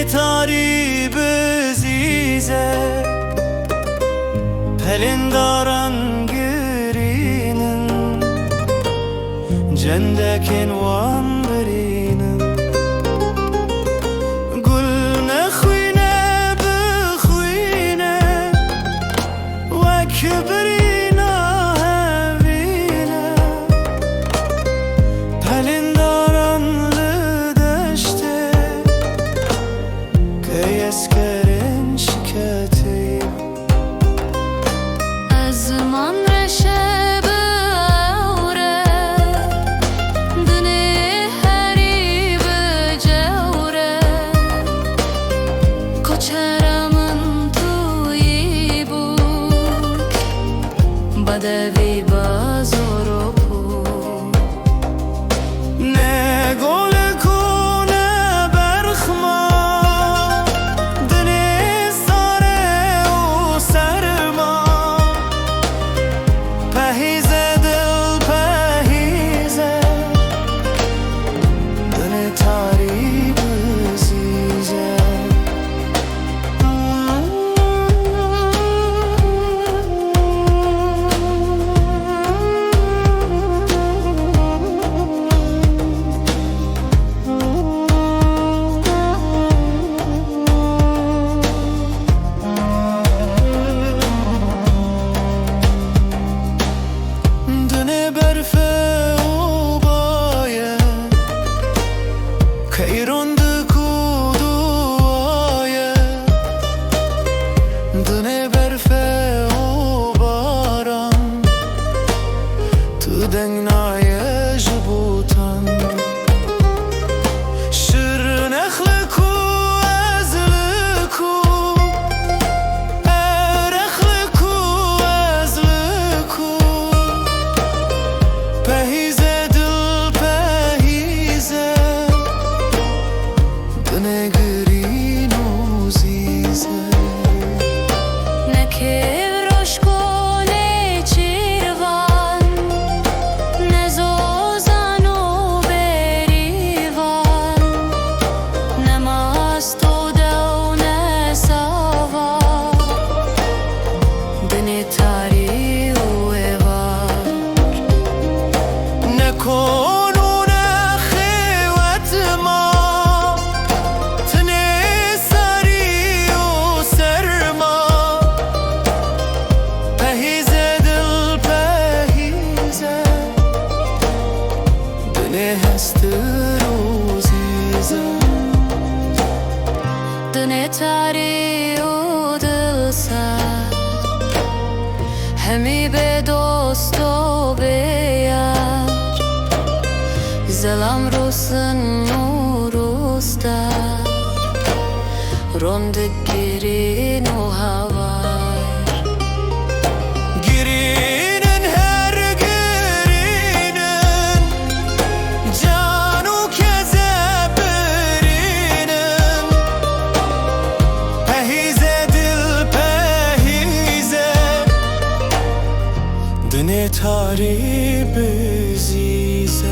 تاری بزیزه پلنداران گرینن جندکن وان برینن گل نخوینه بخوینه و کبرینا هوینه پلنداران لدشته که اسکرین شکتی از من رشه بوره دنی هری بجوره کچرمن توی بود بدوی بازارو بود نه گل کنه برخما دنی ساره و سرما پهیزه دل پهیزه دنی تاری بزیزه دنی برفه و بایه که ایران کودوایه دنی برفه و باران تو دنگنای جبوتان شر نخلکو ازلکو ارخلکو ازلکو پهیزه دل پهیزه دنه گرین و زیزه نکه روشکونه چیروان نزوزن و بریوان نماست و دو نساوا دنی تاری و ایوان نکنون خیوت ما تنه سری و سرما پهیزه دل پهیزه دنه هست روزیزه دنی تاری و دل سر همی به دوست و به یار زلم روسن و روستر روند گرین و هوار گرینن هر گرینن جانو کزه برینن پهیزه دل پهیزه دنی تاری بزیزه